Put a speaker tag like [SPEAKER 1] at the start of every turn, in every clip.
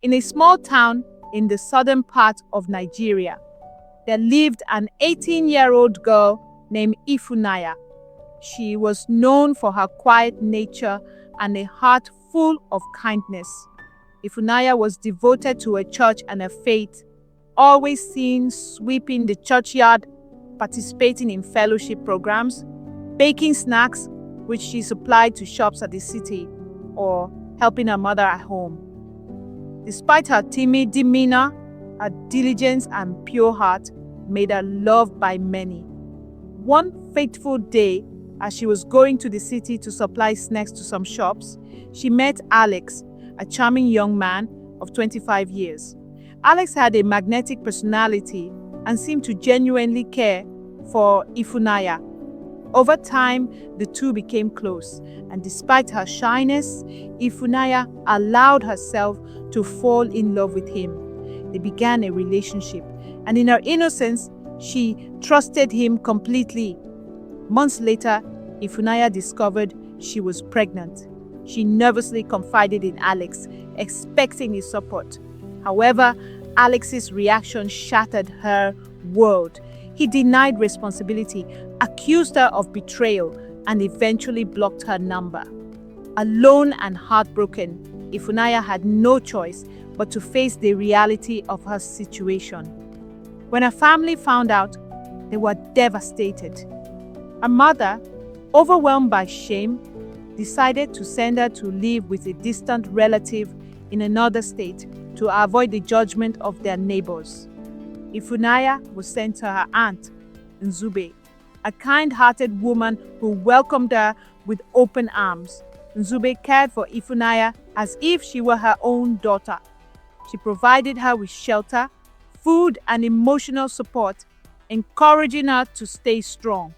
[SPEAKER 1] In a small town in the southern part of Nigeria, there lived an 18-year-old girl named Ifunaya. She was known for her quiet nature and a heart full of kindness. Ifunaya was devoted to her church and her faith, always seen sweeping the churchyard, participating in fellowship programs, baking snacks, which she supplied to shops at the city, or helping her mother at home. Despite her timid demeanor, her diligence and pure heart made her loved by many. One fateful day, as she was going to the city to supply snacks to some shops, she met Alex, a charming young man of 25 years. Alex had a magnetic personality and seemed to genuinely care for Ifunaya. Over time, the two became close, and despite her shyness, Ifunaya allowed herself to fall in love with him. They began a relationship, and in her innocence, she trusted him completely. Months later, Ifunaya discovered she was pregnant. She nervously confided in Alex, expecting his support. However, Alex's reaction shattered her world. He denied responsibility, accused her of betrayal, and eventually blocked her number. Alone and heartbroken, Ifunaya had no choice but to face the reality of her situation. When her family found out, they were devastated. Her mother, overwhelmed by shame, decided to send her to live with a distant relative in another state to avoid the judgment of their neighbors. Ifunaya was sent to her aunt, Nzube, a kind-hearted woman who welcomed her with open arms. Nzube cared for Ifunaya as if she were her own daughter. She provided her with shelter, food, and emotional support, encouraging her to stay strong.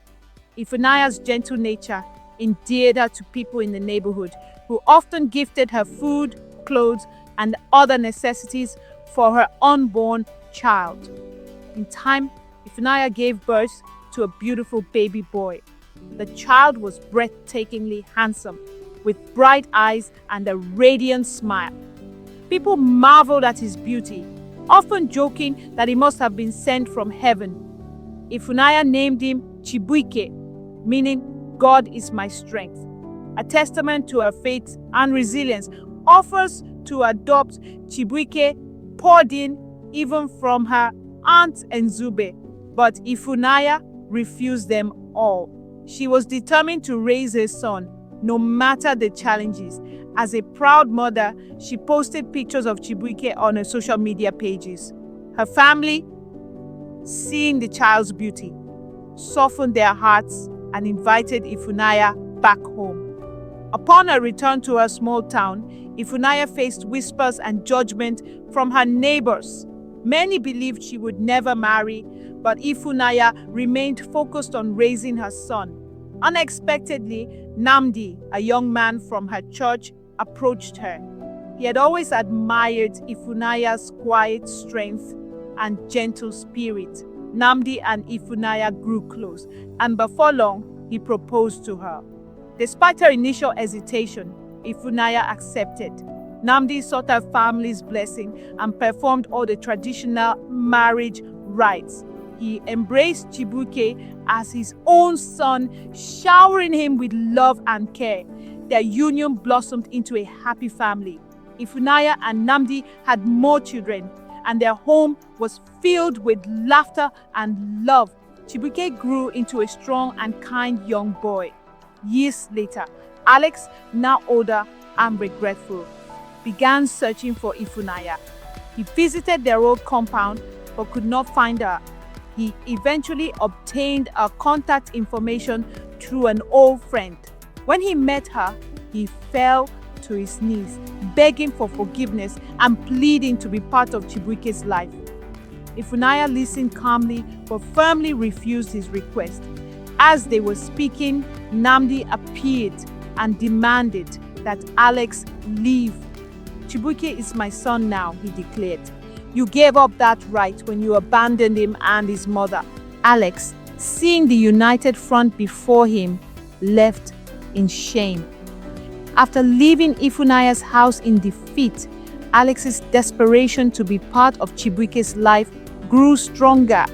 [SPEAKER 1] Ifunaya's gentle nature endeared her to people in the neighborhood, who often gifted her food, clothes, and other necessities for her unborn child. In time, Ifunaya gave birth to a beautiful baby boy. The child was breathtakingly handsome, with bright eyes and a radiant smile. People marveled at his beauty, often joking that he must have been sent from heaven. Ifunaya named him Chibuike, meaning God is my strength. A testament to her faith and resilience, offers to adopt Chibuike poured in even from her aunt Nzube, but Ifunaya refused them all. She was determined to raise her son, no matter the challenges. As a proud mother, she posted pictures of Chibuike on her social media pages. Her family, seeing the child's beauty, softened their hearts and invited Ifunaya back home. Upon her return to her small town, Ifunaya faced whispers and judgment from her neighbors. Many believed she would never marry, but Ifunaya remained focused on raising her son. Unexpectedly, Namdi, a young man from her church, approached her. He had always admired Ifunaya's quiet strength and gentle spirit. Namdi and Ifunaya grew close, and before long, he proposed to her. Despite her initial hesitation, Ifunaya accepted. Namdi sought her family's blessing and performed all the traditional marriage rites. He embraced Chibuike as his own son, showering him with love and care. Their union blossomed into a happy family. Ifunaya and Namdi had more children, and their home was filled with laughter and love. Chibuike grew into a strong and kind young boy. Years later, Alex, now older and regretful, began searching for Ifunaya. He visited their old compound but could not find her. He eventually obtained her contact information through an old friend. When he met her, he fell to his knees, begging for forgiveness and pleading to be part of Chibuike's life. Ifunaya listened calmly but firmly refused his request. As they were speaking, Namdi appeared and demanded that Alex leave. Chibuike is my son now, he declared. You gave up that right when you abandoned him and his mother. Alex, seeing the united front before him, left in shame. After leaving Ifunaya's house in defeat, Alex's desperation to be part of Chibuike's life grew stronger.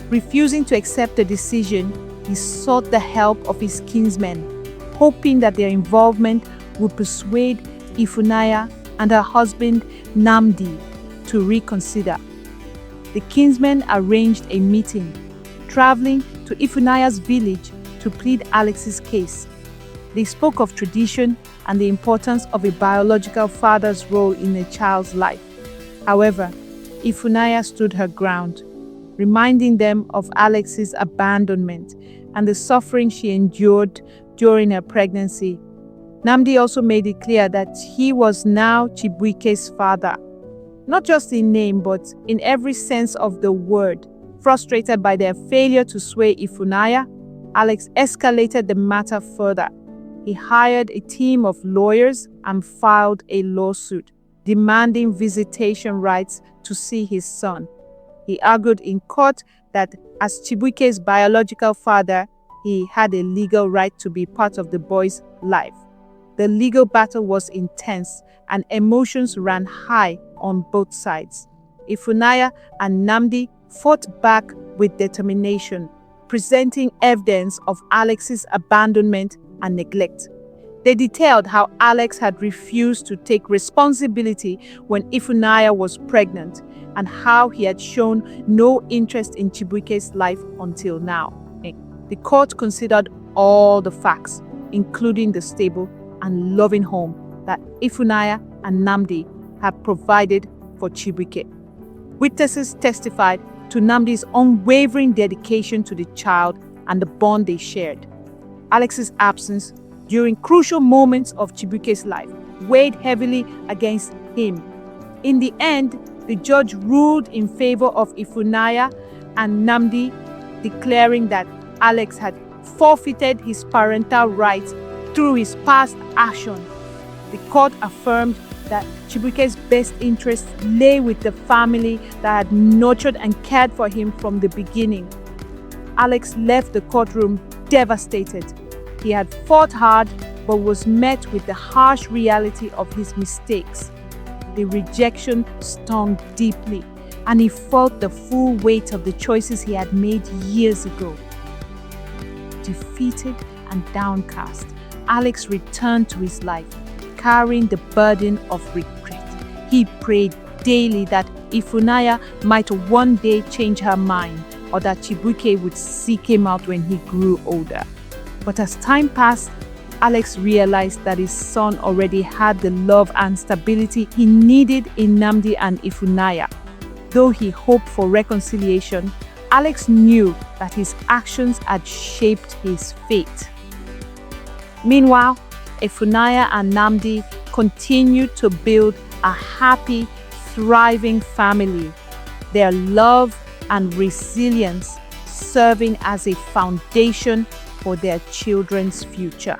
[SPEAKER 1] Refusing to accept the decision, he sought the help of his kinsmen, hoping that their involvement would persuade Ifunaya and her husband Nnamdi to reconsider. The kinsmen arranged a meeting, traveling to Ifunaya's village to plead Alex's case. They spoke of tradition and the importance of a biological father's role in a child's life. However, Ifunaya stood her ground, reminding them of Alex's abandonment and the suffering she endured during her pregnancy. Nnamdi also made it clear that he was now Chibuike's father, not just in name but in every sense of the word. Frustrated by their failure to sway Ifunaya, Alex escalated the matter further. He hired a team of lawyers and filed a lawsuit, demanding visitation rights to see his son. He argued in court that as Chibuike's biological father, he had a legal right to be part of the boy's life. The legal battle was intense and emotions ran high on both sides. Ifunaya and Nnamdi fought back with determination, presenting evidence of Alex's abandonment and neglect. They detailed how Alex had refused to take responsibility when Ifunaya was pregnant and how he had shown no interest in Chibuike's life until now. The court considered all the facts, including the stable and loving home that Ifunaya and Nnamdi had provided for Chibuike. Witnesses testified to Nnamdi's unwavering dedication to the child and the bond they shared. Alex's absence during crucial moments of Chibuike's life weighed heavily against him. In the end, the judge ruled in favor of Ifunaya and Nnamdi, declaring that Alex had forfeited his parental rights through his past action. The court affirmed that Chibuike's best interests lay with the family that had nurtured and cared for him from the beginning. Alex left the courtroom devastated. He had fought hard but was met with the harsh reality of his mistakes. The rejection stung deeply, and he felt the full weight of the choices he had made years ago. Defeated and downcast, Alex returned to his life, carrying the burden of regret. He prayed daily that Ifunaya might one day change her mind, or that Chibuike would seek him out when he grew older. But as time passed, Alex realized that his son already had the love and stability he needed in Nnamdi and Ifunaya. Though he hoped for reconciliation, Alex knew that his actions had shaped his fate. Meanwhile, Ifunaya and Nnamdi continued to build a happy, thriving family. Their love and resilience serving as a foundation for their children's future.